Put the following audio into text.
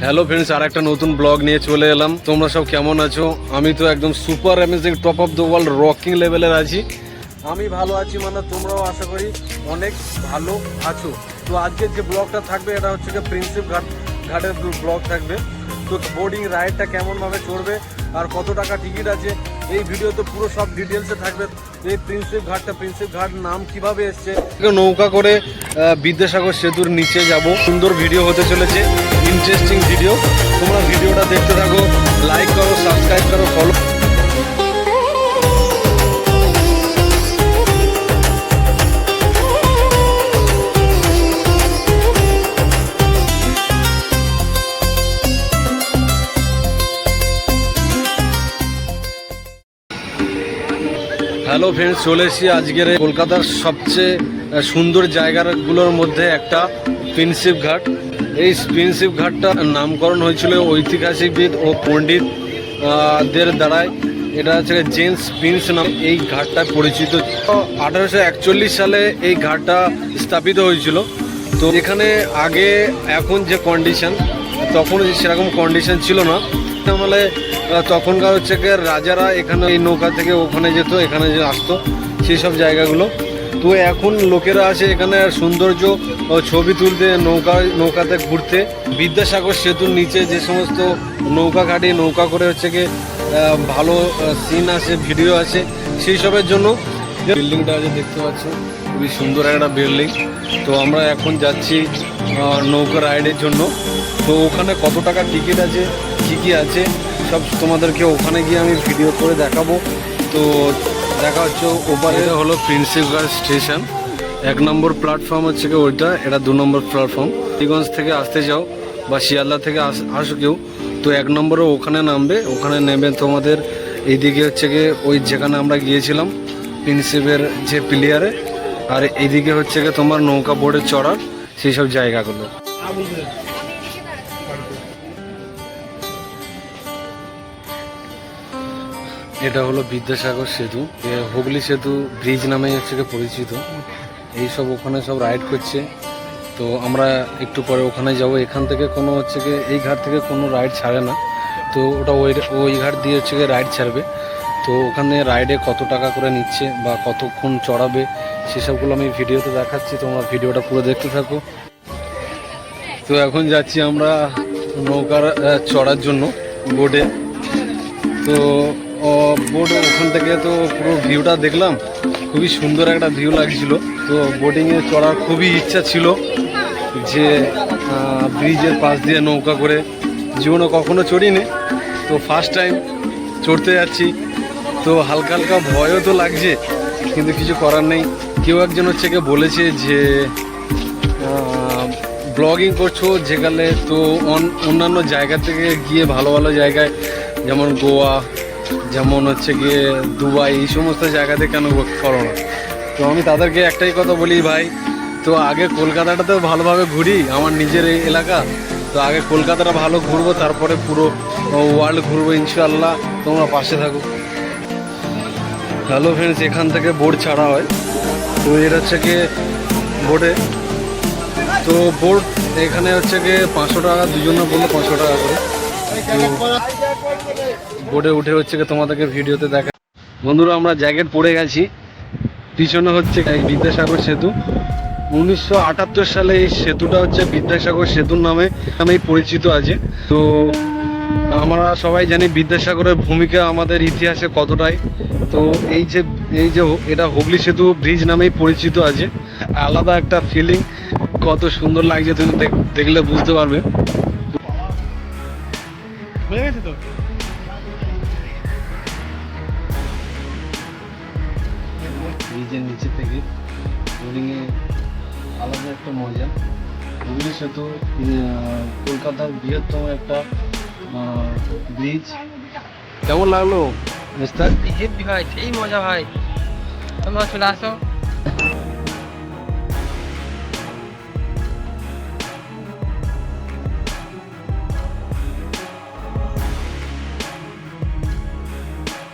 Hello friends, আর একটা নতুন blog নিয়ে চলে এলাম। তোমরা সব কেমন আছো? আমি তো একদম super amazing top of the world rocking লেভেলের আছি। আমি ভালো আছি মানে তোমরাও আশা করি অনেক ভালো আছো। তো আজকের যে ব্লগটা থাকবে এটা হচ্ছে কি প্রিন্সেপ ঘাটের ব্লগ থাকবে। তো বোর্ডিং রাইডটা কেমনভাবে চড়বে আর কত টাকা টিকিট আছে এই ভিডিওতে পুরো সব ডিটেলসে থাকবে। এই প্রিন্সেপ ঘাট নাম কিভাবে এসছে, নৌকা করে বিদ্যাসাগর সেতুর নিচে যাব। সুন্দর ভিডিও হতে চলেছে, ইন্টারেস্টিং ভিডিও। তোমরা ভিডিওটা দেখতে থাকো, লাইক করো, সাবস্ক্রাইব করো, ফলো। হ্যালো ফ্রেন্ডস, চলে এসেছি আজকের কলকাতার সবচেয়ে সুন্দর জায়গাগুলোর মধ্যে একটা প্রিন্সেপ ঘাট। এই প্রিন্সেপ ঘাটটার নামকরণ হয়েছিল ঐতিহাসিকবিদ ও পণ্ডিত দের দ্বারাই। এটা হচ্ছে জেমস প্রিন্স নাম এই ঘাটটা পরিচিত। 1841 সালে এই ঘাটটা স্থাপিত হয়েছিল। তো এখানে আগে এখন যে কন্ডিশন, তখন সেরকম কন্ডিশন ছিল না। তাহলে তখনকার হচ্ছে গিয়ে রাজারা এখানে এই নৌকা থেকে ওখানে যেত, এখানে যে আসতো সেই সব জায়গাগুলো। তো এখন লোকেরা আসে এখানে সৌন্দর্য ছবি তুলতে, নৌকাতে ঘুরতে। বিদ্যাসাগর সেতুর নিচে যে সমস্ত নৌকা ঘাটে নৌকা করে হচ্ছে গিয়ে ভালো সিন আছে, ভিডিও আছে, সেই সবের জন্য বিল্ডিংটা আছে দেখতে পাচ্ছ, খুবই সুন্দর একটা বিল্ডিং। তো আমরা এখন যাচ্ছি নৌকা রাইডের জন্য। তো ওখানে কত টাকা টিকিট আছে, কী কী আছে সব তোমাদেরকে ওখানে গিয়ে আমি ভিডিও করে দেখাবো। তো দেখা হচ্ছে ওপারে। এটা হলো প্রিন্সেপ ঘাট স্টেশন। 1 নম্বর প্ল্যাটফর্ম হচ্ছে কি ওইটা, এটা 2 নম্বর প্ল্যাটফর্ম। হবিগঞ্জ থেকে আসতে যাও বা শিয়ালদা থেকে আসো কেউ, তো 1 নম্বরে ওখানে নামবে। ওখানে নেমে তোমাদের এইদিকে হচ্ছে গিয়ে ওই যেখানে আমরা গিয়েছিলাম প্রিন্সেপের যে প্লেয়ারে, আর এইদিকে হচ্ছে গিয়ে তোমার নৌকা বোর্ডে চড়ার সেই সব জায়গাগুলো। এটা হলো বিদ্যাসাগর সেতু, হুগলি সেতু ব্রিজ নামে হচ্ছে পরিচিত। এইসব ওখানে সব রাইড করছে। তো আমরা একটু পরে ওখানে যাব। এখান থেকে কোনো হচ্ছে গিয়ে এই ঘাট থেকে কোনো রাইড ছাড়ে না। তো ওটা ওই ঘাট দিয়ে হচ্ছে গিয়ে রাইড ছাড়বে। তো ওখানে রাইডে কত টাকা করে নিচ্ছে বা কতক্ষণ চড়াবে সেসবগুলো আমি ভিডিওতে দেখাচ্ছি, তোমরা ভিডিওটা পুরো দেখতে থাকো। তো এখন যাচ্ছি আমরা নৌকার চড়ার জন্য বোটে। তো বোট ওখান থেকে তো পুরো ভিউটা দেখলাম, খুবই সুন্দর একটা ভিউ লাগছিল। তো বোটিংয়ে চড়ার খুবই ইচ্ছা ছিল, যে ব্রিজের পাশ দিয়ে নৌকা করে জীবনে কখনো চড়িনি, তো ফার্স্ট টাইম চড়তে যাচ্ছি। তো হালকা হালকা ভয়ও তো লাগছে, কিন্তু কিছু করার নেই। কেউ একজন হচ্ছে গিয়ে বলেছে যে ব্লগিং করছো যেখানে, তো অন্যান্য জায়গা থেকে গিয়ে ভালো ভালো জায়গায় যেমন গোয়া, যেমন হচ্ছে গিয়ে দুবাই, এই সমস্ত জায়গাতে কেন করো না? তো আমি তাদেরকে একটাই কথা বলি, ভাই তো আগে কলকাতাটাতেও ভালোভাবে ঘুরি, আমার নিজের এই এলাকা। তো আগে কলকাতাটা ভালো ঘুরবো, তারপরে পুরো ওয়ার্ল্ড ঘুরবো ইনশাআল্লাহ। তোমরা পাশে থাকো। হ্যালো ফ্রেন্ডস, এখান থেকে বোট ছাড়া হয়। তো এটা হচ্ছে গিয়ে বোটে। তো বোট এখানে হচ্ছে গিয়ে 500 টাকা, দুজনে বললো 500 টাকা করে। বোটে উঠে হচ্ছে গিয়ে তোমাদেরকে ভিডিওতে দেখা। বন্ধুরা, আমরা জ্যাকেট পরে গেছি। পিছনে হচ্ছে বিদ্যাসাগর সেতু। 1978 সালে এই সেতুটা হচ্ছে বিদ্যাসাগর সেতুর নামেই পরিচিত আছে। তো আমরা সবাই জানি বিদ্যাসাগরের ভূমিকা আমাদের ইতিহাসে কতটাই। তো এই যে এটা হুগলি সেতু ব্রিজ নামেই পরিচিত আছে। আলাদা একটা ফিলিং, কত সুন্দর লাগছে তুমি দেখলে বুঝতে পারবে। ব্রিজের নিচে থেকে বোটিংয়ে আলাদা একটা মজা। হুগলি সেতু কলকাতার বৃহত্তম একটা ব্রিজ। কেমন লাগলো মিস্টার? হেভি ভাই, সেই মজা ভাই। তোমরা চলে আসো।